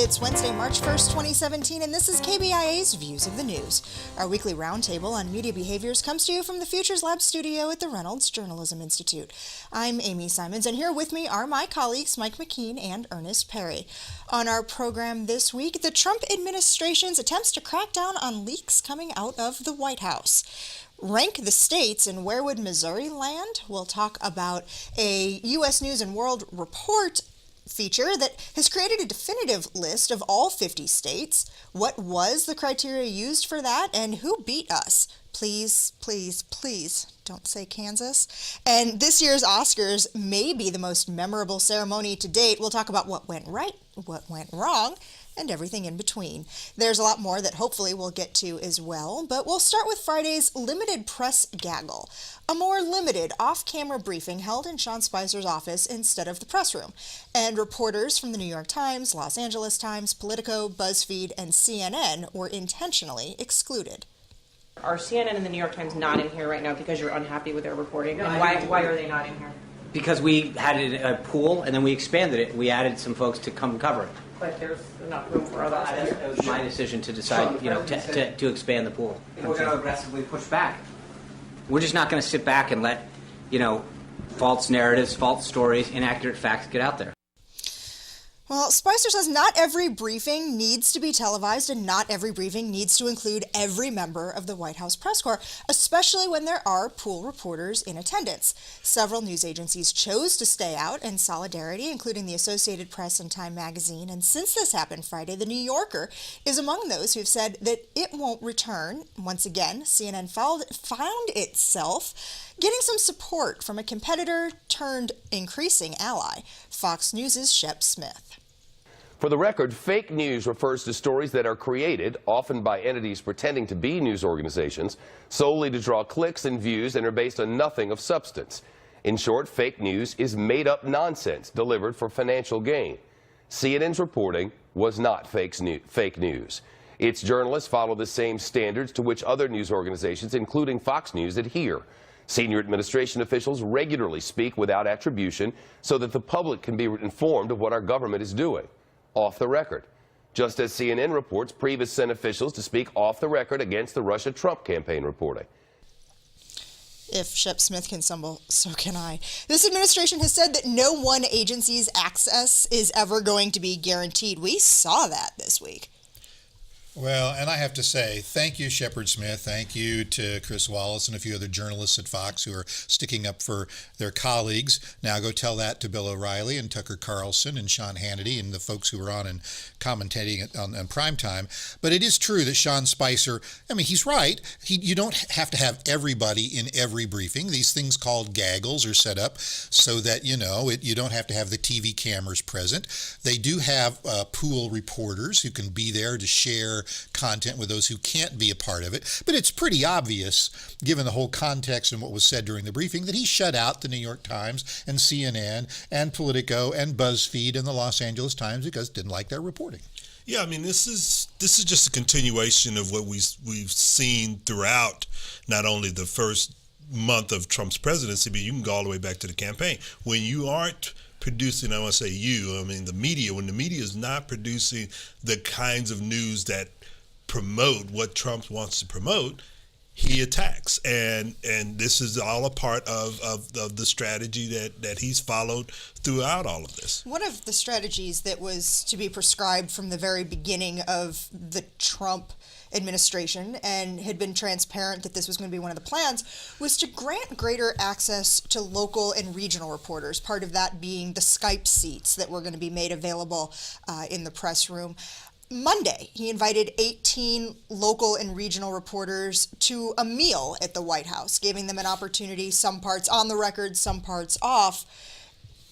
It's Wednesday, March 1st, 2017, and this is KBIA's Views of the News. Our weekly roundtable on media behaviors comes to you from the Futures Lab studio at the Reynolds Journalism Institute. I'm Amy Simons, and here with me are my colleagues Mike McKean and Earnest Perry. On our program this week, the Trump administration's attempts to crack down on leaks coming out of the White House. Rank the states and where would Missouri land? We'll talk about a U.S. News and World Report feature that has created a definitive list of all 50 states. What was the criteria used for that, and who beat us? Please, please, please don't say Kansas. And this year's Oscars may be the most memorable ceremony to date. We'll talk about what went right, what went wrong, and everything in between. There's a lot more that hopefully we'll get to as well, but we'll start with Friday's limited press gaggle, a more limited off-camera briefing held in Sean Spicer's office instead of the press room. And reporters from the New York Times, Los Angeles Times, Politico, BuzzFeed, and CNN were intentionally excluded. Are CNN and the New York Times not in here right now because you're unhappy with their reporting? And why are they not in here? Because we had a pool and then we expanded it. We added some folks to come cover it. But there's enough room for others. That was my decision to decide, to expand the pool. And we're going to aggressively push back. We're just not going to sit back and let, false narratives, false stories, inaccurate facts get out there. Well, Spicer says not every briefing needs to be televised and not every briefing needs to include every member of the White House press corps, especially when there are pool reporters in attendance. Several news agencies chose to stay out in solidarity, including the Associated Press and Time magazine. And since this happened Friday, The New Yorker is among those who've said that it won't return. Once again, CNN found itself getting some support from a competitor turned increasing ally, Fox News' Shep Smith. For the record, fake news refers to stories that are created, often by entities pretending to be news organizations, solely to draw clicks and views and are based on nothing of substance. In short, fake news is made-up nonsense delivered for financial gain. CNN's reporting was not fake news. Its journalists follow the same standards to which other news organizations, including Fox News, adhere. Senior administration officials regularly speak without attribution so that the public can be informed of what our government is doing. Off the record, just as CNN reports Priebus sent officials to speak off the record against the Russia-Trump campaign reporting. If Shep Smith can stumble, so can I. This administration has said that no one agency's access is ever going to be guaranteed. We saw that this week. Well, and I have to say, thank you, Shepard Smith. Thank you to Chris Wallace and a few other journalists at Fox who are sticking up for their colleagues. Now go tell that to Bill O'Reilly and Tucker Carlson and Sean Hannity and the folks who were on and commentating on primetime. But it is true that Sean Spicer, he's right. You don't have to have everybody in every briefing. These things called gaggles are set up so that, you don't have to have the TV cameras present. They do have pool reporters who can be there to share content with those who can't be a part of it. But it's pretty obvious, given the whole context and what was said during the briefing, that he shut out the New York Times and CNN and Politico and BuzzFeed and the Los Angeles Times because he didn't like their reporting. Yeah, this is just a continuation of what we've seen throughout not only the first month of Trump's presidency, but you can go all the way back to the campaign. When you aren't producing, I want to say the media, when the media is not producing the kinds of news that promote what Trump wants to promote, he attacks. And this is all a part of the strategy that he's followed throughout all of this. One of the strategies that was to be prescribed from the very beginning of the Trump administration and had been transparent that this was going to be one of the plans was to grant greater access to local and regional reporters, part of that being the Skype seats that were going to be made available in the press room. Monday, he invited 18 local and regional reporters to a meal at the White House, giving them an opportunity, some parts on the record, some parts off.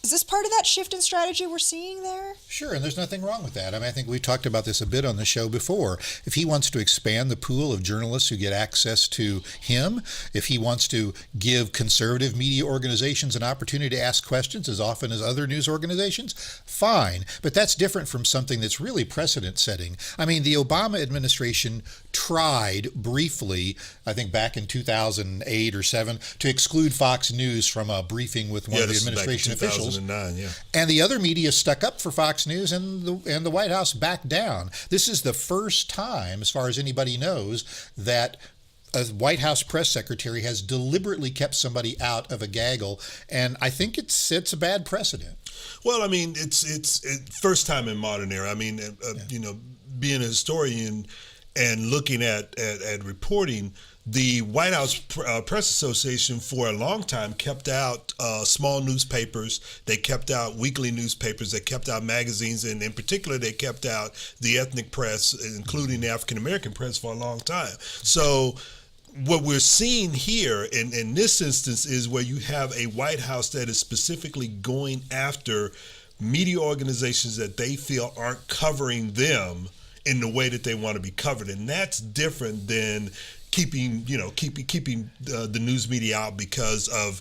Is this part of that shift in strategy we're seeing there? Sure, and there's nothing wrong with that. I think we talked about this a bit on the show before. If he wants to expand the pool of journalists who get access to him, if he wants to give conservative media organizations an opportunity to ask questions as often as other news organizations, fine. But that's different from something that's really precedent-setting. The Obama administration tried briefly, I think back in 2008 or 7, to exclude Fox News from a briefing with one of the administration officials. 2009, yeah. And the other media stuck up for Fox News, and the White House backed down. This is the first time, as far as anybody knows, that a White House press secretary has deliberately kept somebody out of a gaggle, and I think it's a bad precedent. Well, I mean, it's first time in modern era. I mean, you know, being a historian and looking at reporting, the White House Press Association for a long time kept out small newspapers. They kept out weekly newspapers. They kept out magazines, and in particular, they kept out the ethnic press, including the African American press, for a long time. So what we're seeing here in this instance is where you have a White House that is specifically going after media organizations that they feel aren't covering them in the way that they want to be covered, and that's different than keeping the news media out because of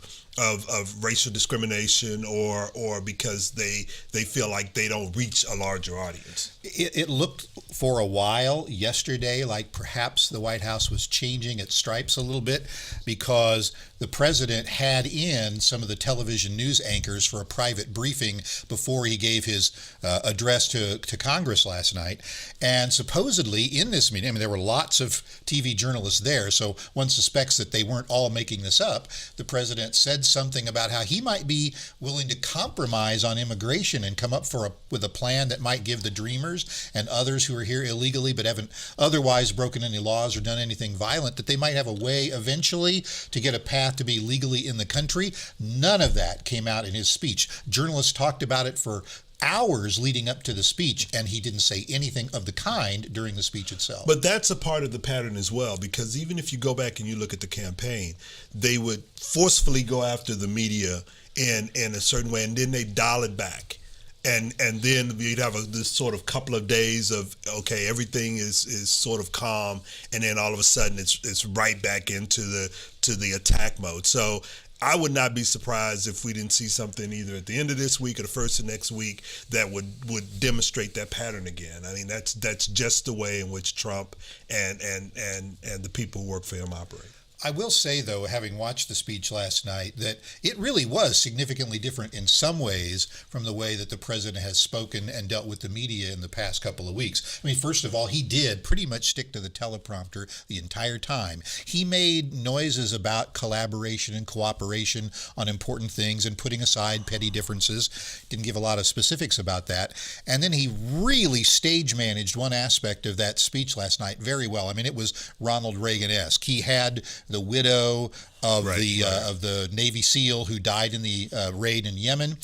racial discrimination or because they feel like they don't reach a larger audience. It looked for a while yesterday like perhaps the White House was changing its stripes a little bit, because the president had in some of the television news anchors for a private briefing before he gave his address to Congress last night. And supposedly in this meeting, I mean, there were lots of TV journalists there, so one suspects that they weren't all making this up. The president said something about how he might be willing to compromise on immigration and come up with a plan that might give the Dreamers and others who are here illegally but haven't otherwise broken any laws or done anything violent, that they might have a way eventually to get a path to be legally in the country. None of that came out in his speech. Journalists talked about it for hours leading up to the speech, and he didn't say anything of the kind during the speech itself. But that's a part of the pattern as well, because even if you go back and you look at the campaign, they would forcefully go after the media in a certain way, and then they dial it back. And then you'd have this sort of couple of days of, okay, everything is sort of calm, and then all of a sudden it's right back into the attack mode. So I would not be surprised if we didn't see something either at the end of this week or the first of next week that would demonstrate that pattern again. I mean, that's just the way in which Trump and the people who work for him operate. I will say, though, having watched the speech last night, that it really was significantly different in some ways from the way that the president has spoken and dealt with the media in the past couple of weeks. I mean, first of all, he did pretty much stick to the teleprompter the entire time. He made noises about collaboration and cooperation on important things and putting aside petty differences. Didn't give a lot of specifics about that. And then he really stage managed one aspect of that speech last night very well. I mean, it was Ronald Reagan-esque. He had the widow of of the Navy SEAL who died in the raid in Yemen.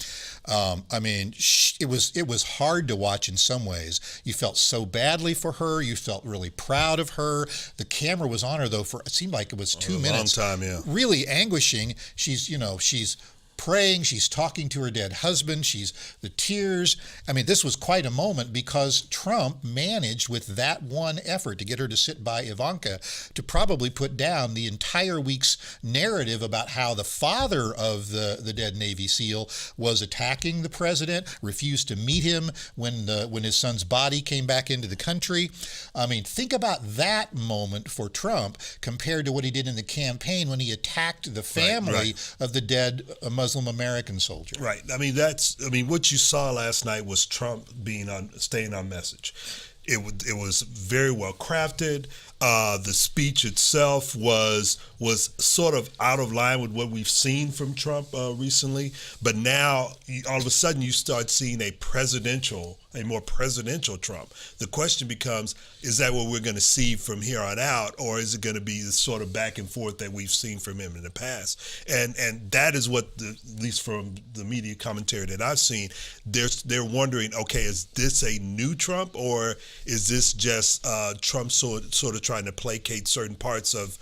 I mean, it was hard to watch in some ways. You felt so badly for her. You felt really proud of her. The camera was on her, though, for it seemed like it was 2 minutes. Long time, yeah. Really anguishing. She's praying, she's talking to her dead husband, the tears. I mean, this was quite a moment, because Trump managed with that one effort to get her to sit by Ivanka to probably put down the entire week's narrative about how the father of the dead Navy SEAL was attacking the president, refused to meet him when his son's body came back into the country. I mean, think about that moment for Trump compared to what he did in the campaign when he attacked the family of the dead Muslim American soldier. Right. I mean, what you saw last night was Trump staying on message. It was very well crafted. The speech itself was sort of out of line with what we've seen from Trump recently. But now, all of a sudden, you start seeing a more presidential Trump. The question becomes, is that what we're going to see from here on out, or is it going to be the sort of back and forth that we've seen from him in the past? And that is what, at least from the media commentary that I've seen, they're wondering, okay, is this a new Trump, or is this just Trump sort of trying to placate certain parts of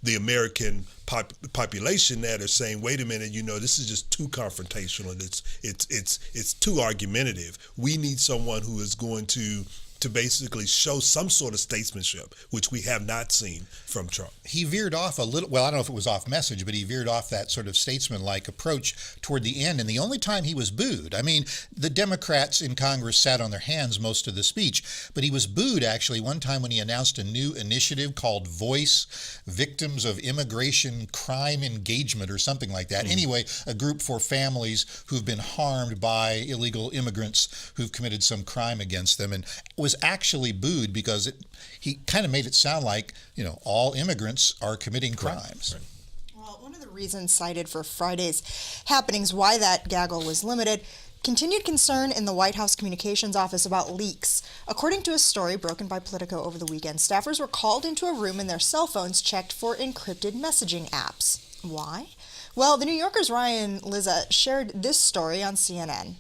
the American population that are saying, wait a minute, this is just too confrontational. It's too argumentative. We need someone who is going to to basically show some sort of statesmanship, which we have not seen from Trump. He veered off a little, well, I don't know if it was off message, but he veered off that sort of statesman-like approach toward the end, and the only time he was booed. I mean, the Democrats in Congress sat on their hands most of the speech, but he was booed actually one time when he announced a new initiative called Voice, Victims of Immigration Crime Engagement or something like that. Anyway, a group for families who've been harmed by illegal immigrants who've committed some crime against them, and was actually booed because he kind of made it sound like, all immigrants are committing crimes. Right. Well, one of the reasons cited for Friday's happenings why that gaggle was limited, continued concern in the White House Communications Office about leaks. According to a story broken by Politico over the weekend, staffers were called into a room and their cell phones checked for encrypted messaging apps. Why? Well, the New Yorker's Ryan Lizza shared this story on CNN.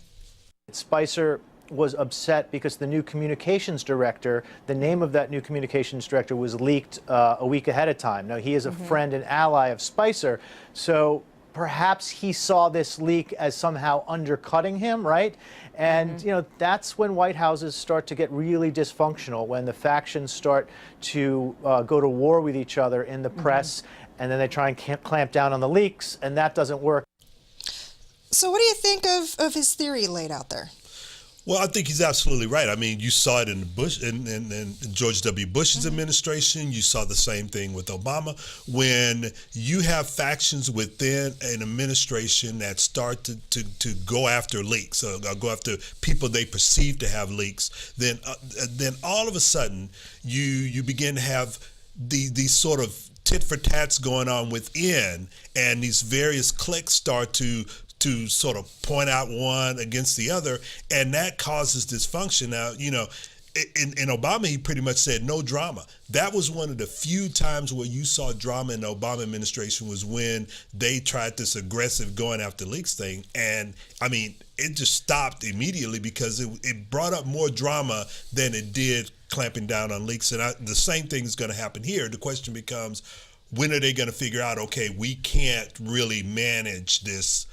Spicer was upset because the new communications director, the name of that new communications director was leaked a week ahead of time. Now, he is a friend and ally of Spicer, so perhaps he saw this leak as somehow undercutting him, right? And, that's when White Houses start to get really dysfunctional, when the factions start to go to war with each other in the press, and then they try and clamp down on the leaks, and that doesn't work. So what do you think of his theory laid out there? Well, I think he's absolutely right. I mean, you saw it in Bush, in George W. Bush's administration. You saw the same thing with Obama. When you have factions within an administration that start to go after leaks, go after people they perceive to have leaks, then all of a sudden you begin to have these sort of tit for tats going on within, and these various cliques start to sort of point out one against the other, and that causes dysfunction. Now, in Obama, he pretty much said no drama. That was one of the few times where you saw drama in the Obama administration, was when they tried this aggressive going after leaks thing. And I mean, it just stopped immediately because it brought up more drama than it did clamping down on leaks. And the same thing is going to happen here. The question becomes, when are they going to figure out, okay, we can't really manage this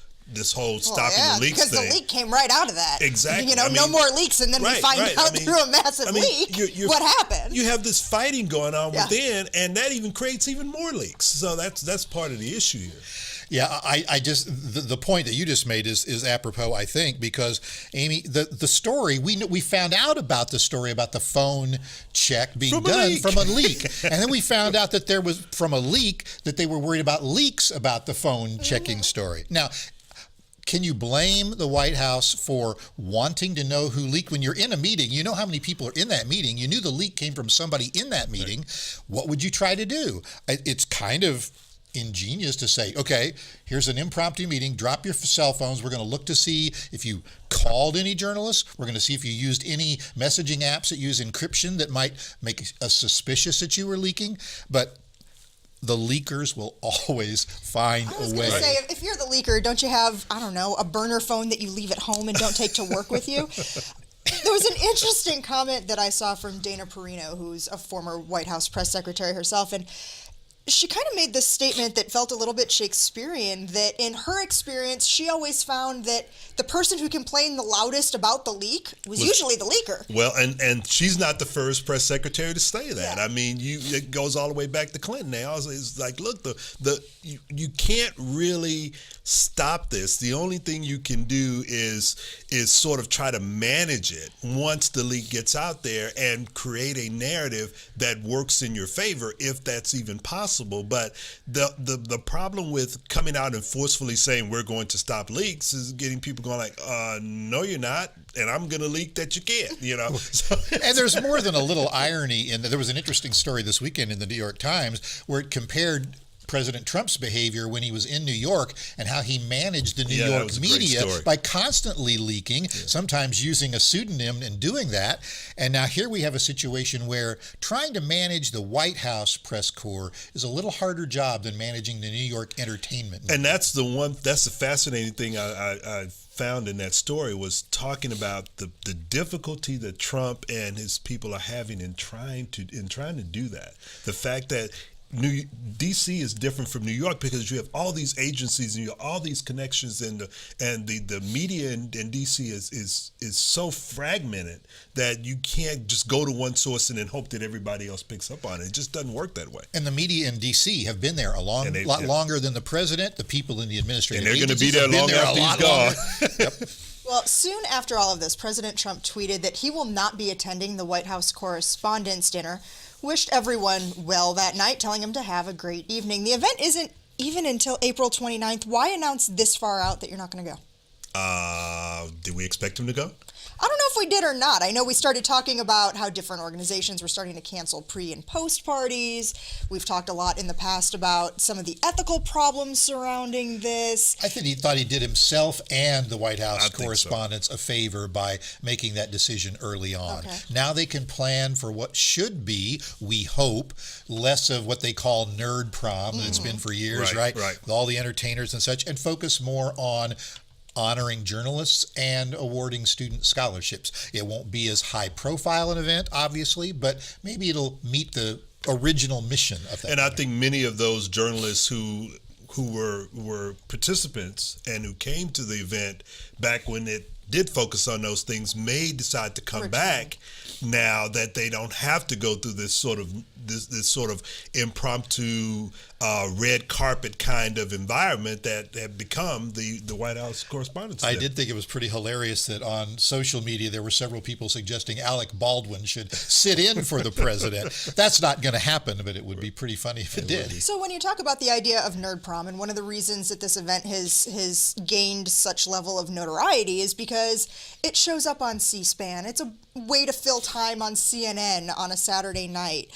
whole stopping the leaks because thing. The leak came right out of that. Exactly. No more leaks, and then we find out through a massive leak what happened. You have this fighting going on within, and that even creates even more leaks. So that's part of the issue here. Yeah, I just the point that you just made is apropos, I think, because Amy, the story we found out about the story about the phone check being done from a leak, and then we found out that there was from a leak that they were worried about leaks about the phone checking story. Now, can you blame the White House for wanting to know who leaked? When you're in a meeting, you know how many people are in that meeting. You knew the leak came from somebody in that meeting. Right. What would you try to do? It's kind of ingenious to say, okay, here's an impromptu meeting, drop your cell phones, we're going to look to see if you called any journalists, we're going to see if you used any messaging apps that use encryption that might make us suspicious that you were leaking, but the leakers will always find a way. I was going to say, if you're the leaker, don't you have, a burner phone that you leave at home and don't take to work with you? There was an interesting comment that I saw from Dana Perino, who's a former White House press secretary herself, and she kind of made this statement that felt a little bit Shakespearean, that in her experience, she always found that the person who complained the loudest about the leak was usually the leaker. Well, and she's not the first press secretary to say that. Yeah. I mean, it goes all the way back to Clinton now. It's like, look, you can't really stop this. The only thing you can do is sort of try to manage it once the leak gets out there and create a narrative that works in your favor, if that's even possible. But the problem with coming out and forcefully saying we're going to stop leaks is getting people going like, no, you're not, and I'm going to leak that you can't, So, and there's more than a little irony in that. There was an interesting story this weekend in the New York Times where it compared President Trump's behavior when he was in New York and how he managed the New York media by constantly leaking, sometimes using a pseudonym and doing that. And now here we have a situation where trying to manage the White House press corps is a little harder job than managing the New York entertainment media. And that's the fascinating thing I found in that story, was talking about the difficulty that Trump and his people are having in trying to do that. The fact that DC is different from New York because you have all these agencies and you have all these connections, and the media in DC is so fragmented that you can't just go to one source and then hope that everybody else picks up on it. It just doesn't work that way. And the media in D.C. have been there a lot longer than the president, the people in the administrative and they're going to be agencies there have been long there after a lot he's gone. longer. Yep. Well, soon after all of this, President Trump tweeted that he will not be attending the White House Correspondents' Dinner, wished everyone well that night, telling him to have a great evening. The event isn't even until April 29th. Why announce this far out that you're not going to go? Did we expect him to go? I don't know if we did or not. I know we started talking about how different organizations were starting to cancel pre- and post-parties. We've talked a lot in the past about some of the ethical problems surrounding this. I think he thought he did himself and the White House I think correspondents a favor by making that decision early on. Okay. Now they can plan for what should be, we hope, less of what they call nerd prom that it's been for years, right? Right. With all the entertainers and such, and focus more on honoring journalists and awarding student scholarships. It won't be as high profile an event, obviously, but maybe it'll meet the original mission of that. And I think many of those journalists who were participants and who came to the event back when it did focus on those things may decide to come back now that they don't have to go through this sort of impromptu red carpet kind of environment that had become the White House Correspondents' Dinner. I did think it was pretty hilarious that on social media there were several people suggesting Alec Baldwin should sit in for the president. That's not going to happen, but it would be pretty funny if it did. So when you talk about the idea of nerd prom, and one of the reasons that this event has gained such level of notoriety is because it shows up on C-SPAN. It's a way to fill time on CNN on a Saturday night.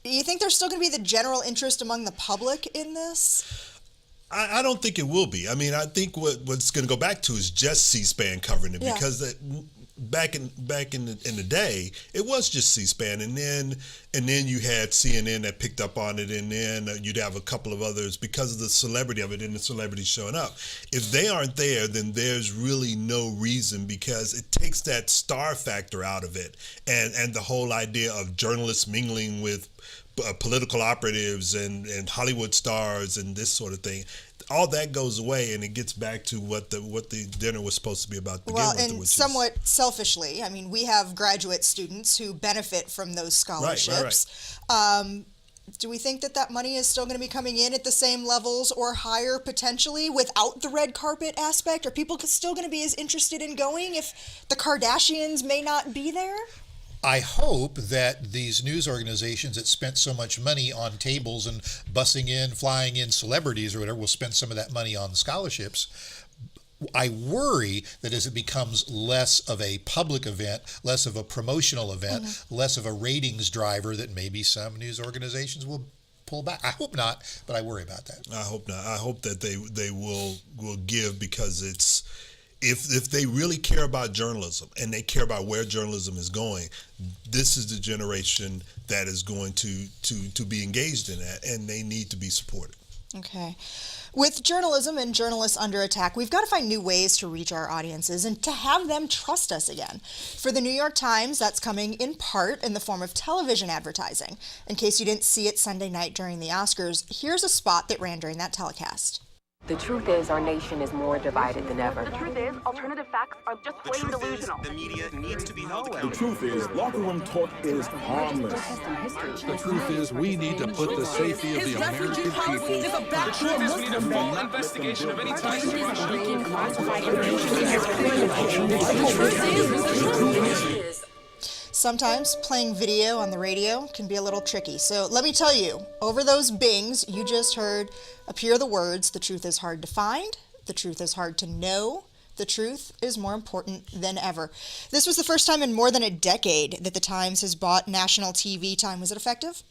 Do you think there's still going to be the general interest among the public in this? I don't think it will be. I mean, I think what's going to go back to is just C-SPAN covering it, because back in the day, it was just C-SPAN, and then you had CNN that picked up on it, and then you'd have a couple of others because of the celebrity of it and the celebrities showing up. If they aren't there, then there's really no reason, because it takes that star factor out of it, and the whole idea of journalists mingling with political operatives and Hollywood stars and this sort of thing. All that goes away, and it gets back to what the dinner was supposed to be about to begin with. Well, and somewhat selfishly, I mean, we have graduate students who benefit from those scholarships. Right. Do we think that money is still going to be coming in at the same levels or higher potentially without the red carpet aspect? Are people still going to be as interested in going if the Kardashians may not be there? I hope that these news organizations that spent so much money on tables and bussing in, flying in celebrities or whatever will spend some of that money on scholarships. I worry that as it becomes less of a public event, less of a promotional event, less of a ratings driver, that maybe some news organizations will pull back. I hope not, but I worry about that. I hope not. I hope that they will give, because it's, if they really care about journalism and they care about where journalism is going, this is the generation that is going to be engaged in that, and they need to be supported. Okay. With journalism and journalists under attack, we've got to find new ways to reach our audiences and to have them trust us again. For the New York Times, that's coming in part in the form of television advertising. In case you didn't see it Sunday night during the Oscars, here's a spot that ran during that telecast. The truth is, our nation is more divided than ever. The truth is, alternative facts are just plain delusional. The media needs to be held accountable. The truth is, locker room talk is harmless. The truth is, we need to put the safety of the American people. The truth is, we need a full investigation of any ties to Russia. Sometimes playing video on the radio can be a little tricky. So let me tell you, over those bings, you just heard appear the words, the truth is hard to find, the truth is hard to know, the truth is more important than ever. This was the first time in more than a decade that the Times has bought national TV time. Was it effective?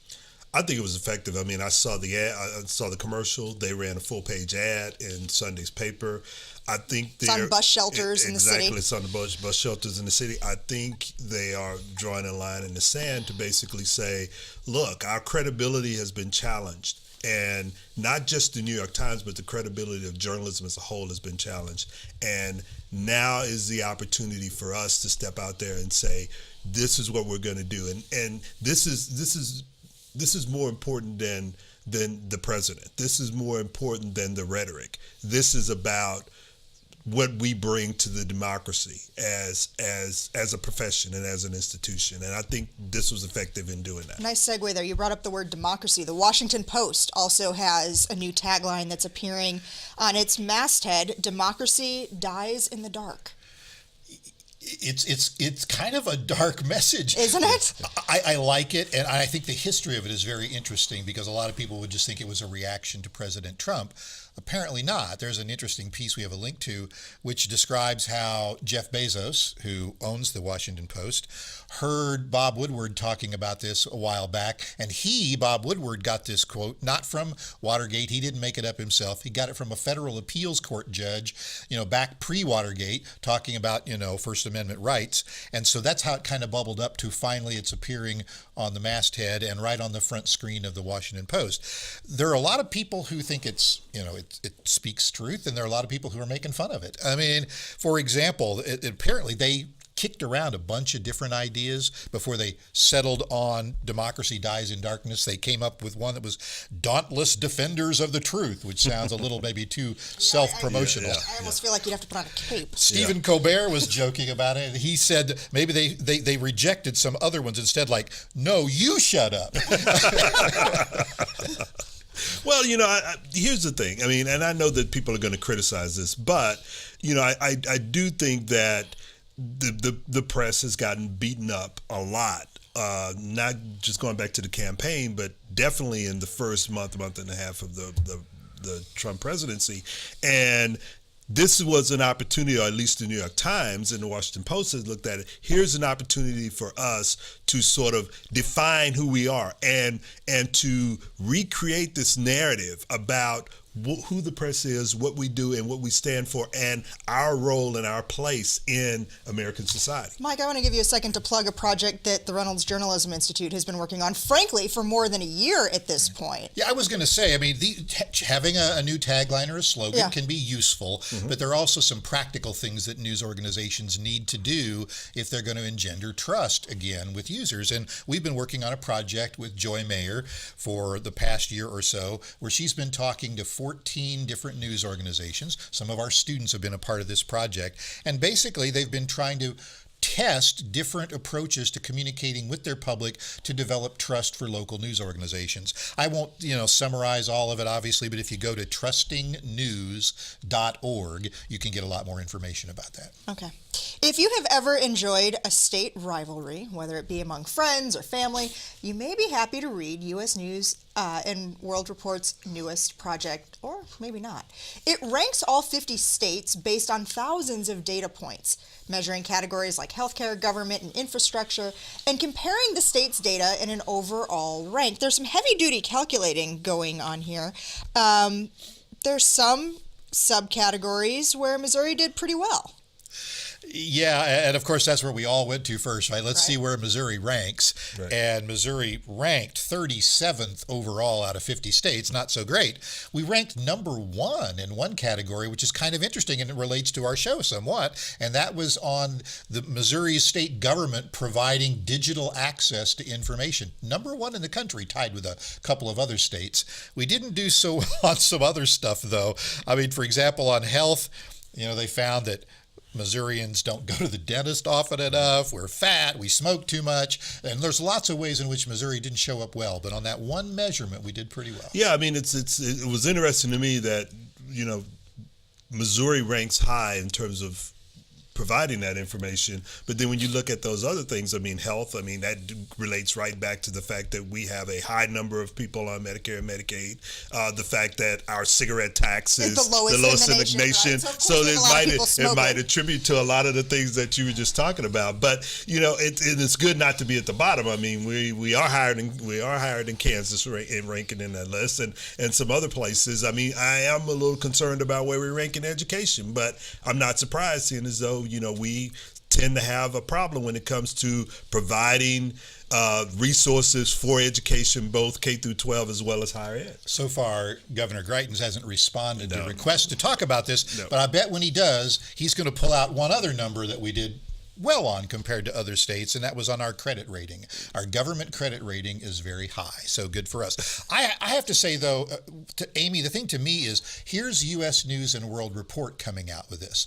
I think it was effective. I mean, I saw the ad, I saw the commercial. They ran a full-page ad in Sunday's paper. I think it's on bus shelters in the city. Exactly, it's on the bus shelters in the city. I think they are drawing a line in the sand to basically say, look, our credibility has been challenged. And not just the New York Times, but the credibility of journalism as a whole has been challenged. And now is the opportunity for us to step out there and say, this is what we're going to do. And this is more important than the president. This is more important than the rhetoric. This is about what we bring to the democracy as a profession and as an institution. And I think this was effective in doing that. Nice segue there. You brought up the word democracy. The Washington Post also has a new tagline that's appearing on its masthead: "Democracy dies in the dark." It's kind of a dark message, isn't it? I like it, and I think the history of it is very interesting because a lot of people would just think it was a reaction to President Trump. Apparently not. There's an interesting piece we have a link to which describes how Jeff Bezos, who owns the Washington Post, heard Bob Woodward talking about this a while back, and Bob Woodward, got this quote not from Watergate. He didn't make it up himself. He got it from a federal appeals court judge, back pre-Watergate, talking about, First Amendment rights. And so that's how it kind of bubbled up to finally it's appearing on the masthead and right on the front screen of the Washington Post. There are a lot of people who think it speaks truth, and there are a lot of people who are making fun of it. I mean, for example, apparently they kicked around a bunch of different ideas before they settled on "Democracy Dies in Darkness." They came up with one that was "Dauntless Defenders of the Truth," which sounds a little maybe too self-promotional. I almost feel like you'd have to put on a cape. Stephen Colbert was joking about it. He said maybe they rejected some other ones instead, like, "No, you shut up." Well, here's the thing. I mean, and I know that people are going to criticize this, but, I do think that the press has gotten beaten up a lot, not just going back to the campaign, but definitely in the first month and a half of the Trump presidency. And this was an opportunity, or at least the New York Times and the Washington Post has looked at it. Here's an opportunity for us to sort of define who we are and to recreate this narrative about who the press is, what we do, and what we stand for, and our role and our place in American society. Mike, I want to give you a second to plug a project that the Reynolds Journalism Institute has been working on, frankly, for more than a year at this point. Yeah, I was going to say, I mean, having a new tagline or a slogan can be useful, but there are also some practical things that news organizations need to do if they're going to engender trust again with users. And we've been working on a project with Joy Mayer for the past year or so, where she's been talking to 14 different news organizations. Some of our students have been a part of this project, and basically they've been trying to test different approaches to communicating with their public to develop trust for local news organizations. I won't, summarize all of it, obviously, but if you go to trustingnews.org, you can get a lot more information about that. Okay. If you have ever enjoyed a state rivalry, whether it be among friends or family, you may be happy to read U.S. News and World Report's newest project, or maybe not. It ranks all 50 states based on thousands of data points, measuring categories like healthcare, government, and infrastructure, and comparing the state's data in an overall rank. There's some heavy-duty calculating going on here. There's some subcategories where Missouri did pretty well. Yeah, and of course that's where we all went to first, right? Let's see where Missouri ranks. Right. And Missouri ranked 37th overall out of 50 states. Not so great. We ranked number 1 in one category, which is kind of interesting, and it relates to our show somewhat. And that was on the Missouri state government providing digital access to information. Number 1 in the country, tied with a couple of other states. We didn't do so well on some other stuff, though. I mean, for example, on health, they found that Missourians don't go to the dentist often enough, we're fat, we smoke too much, and there's lots of ways in which Missouri didn't show up well, but on that one measurement we did pretty well. Yeah, I mean, it was interesting to me that, Missouri ranks high in terms of providing that information, but then when you look at those other things, I mean, health, that relates right back to the fact that we have a high number of people on Medicare and Medicaid, the fact that our cicigarette tax is the lowest in the nation, right? So it might attribute to a lot of the things that you were just talking about, but it's good not to be at the bottom. I mean, we are higher than Kansas in ranking in that list, and some other places. I mean, I am a little concerned about where we rank in education, but I'm not surprised, seeing as though we tend to have a problem when it comes to providing resources for education, both K through 12 as well as higher ed. So far, Governor Greitens hasn't responded to requests to talk about this, but I bet when he does, he's going to pull out one other number that we did well on compared to other states, and that was on our credit rating. Our government credit rating is very high, so good for us. I have to say, though, to Amy, the thing to me is, here's U.S. News and World Report coming out with this.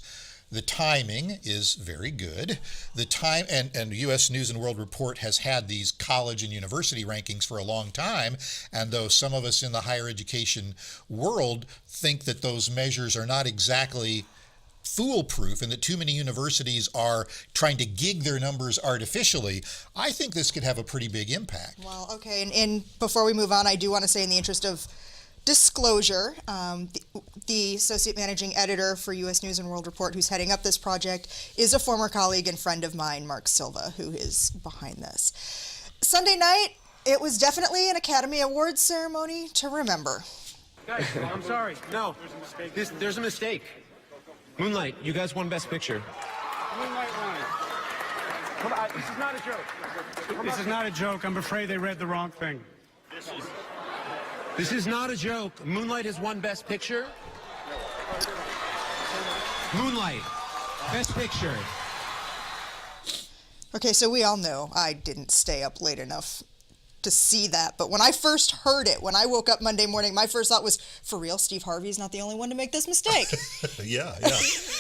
The timing is very good. The time and U.S. News and World Report has had these college and university rankings for a long time, and though some of us in the higher education world think that those measures are not exactly foolproof and that too many universities are trying to gig their numbers artificially, I think this could have a pretty big impact. Well, okay, and before we move on, I do want to say, in the interest of disclosure, the associate managing editor for U.S. News and World Report, who's heading up this project, is a former colleague and friend of mine, Mark Silva, who is behind this. Sunday night, it was definitely an Academy Awards ceremony to remember. Guys, I'm sorry. No, there's a mistake. Moonlight, you guys won Best Picture. Moonlight won. Come on, this is not a joke. This is not a joke. I'm afraid they read the wrong thing. This is not a joke. Moonlight has won Best Picture. Moonlight, Best Picture. Okay, so we all know I didn't stay up late enough to see that, but when I first heard it, when I woke up Monday morning, my first thought was, for real, Steve Harvey's not the only one to make this mistake. Yeah.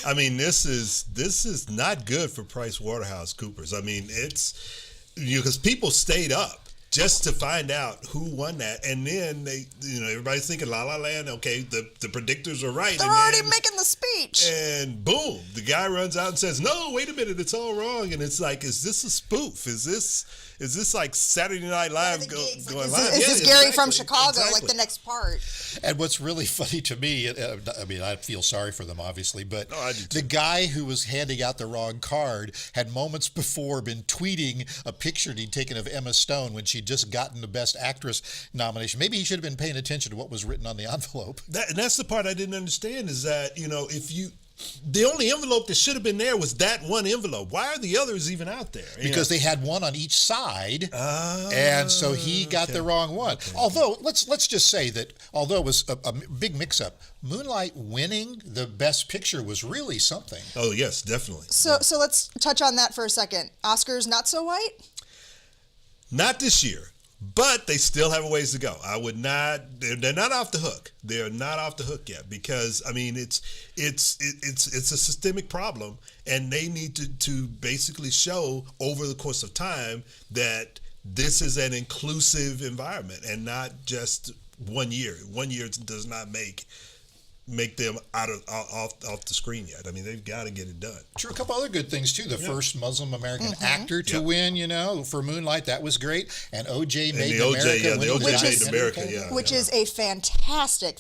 I mean, this is not good for PricewaterhouseCoopers. I mean, it's because people stayed up just to find out who won that, and then they, everybody's thinking La La Land. Okay, the predictors are right. They're already making the speech, and boom, the guy runs out and says, "No, wait a minute, it's all wrong." And it's like, is this a spoof? Is this like Saturday Night Live going live? Is this Gary from Chicago, like the next part? And what's really funny to me, I mean, I feel sorry for them, obviously, but the guy who was handing out the wrong card had moments before been tweeting a picture he'd taken of Emma Stone when she'd just gotten the Best Actress nomination. Maybe he should have been paying attention to what was written on the envelope. And that's the part I didn't understand, is that, the only envelope that should have been there was that one envelope. Why are the others even out there? Because they had one on each side, and so he got the wrong one. Okay. Although, let's just say that although it was a big mix-up, Moonlight winning the Best Picture was really something. Oh, yes, definitely. So let's touch on that for a second. Oscars not so white? Not this year. But they still have a ways to go. I would not. They're not off the hook. They're not off the hook yet, because I mean it's a systemic problem, and they need to basically show over the course of time that this is an inclusive environment and not just 1 year. 1 year does not make them off the screen yet. I mean, they've got to get it done. Sure, a couple other good things too. The first Muslim American actor to win, for Moonlight, that was great. And OJ Made in America, which is a fantastic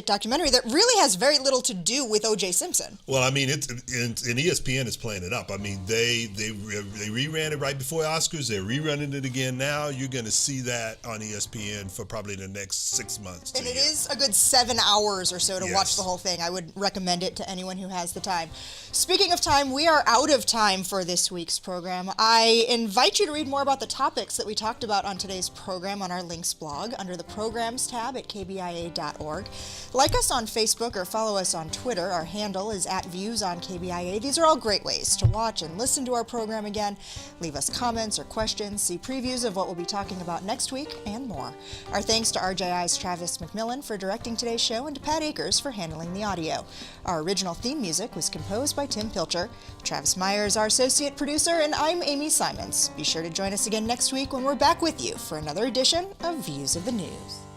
documentary that really has very little to do with OJ Simpson. Well, I mean, and ESPN is playing it up. I mean, they reran it right before Oscars. They're rerunning it again now. You're going to see that on ESPN for probably the next 6 months. And it is a good 7 hours or so to watch the whole thing. I would recommend it to anyone who has the time. Speaking of time, we are out of time for this week's program. I invite you to read more about the topics that we talked about on today's program on our links blog under the Programs tab at KBIA.org. Like us on Facebook or follow us on Twitter. Our handle is @ViewsOnKBIA. These are all great ways to watch and listen to our program again. Leave us comments or questions, see previews of what we'll be talking about next week, and more. Our thanks to RJI's Travis McMillan for directing today's show, and to Pat Akers for handling the audio. Our original theme music was composed by Tim Pilcher. Travis Meyer is our associate producer, and I'm Amy Simons. Be sure to join us again next week when we're back with you for another edition of Views of the News.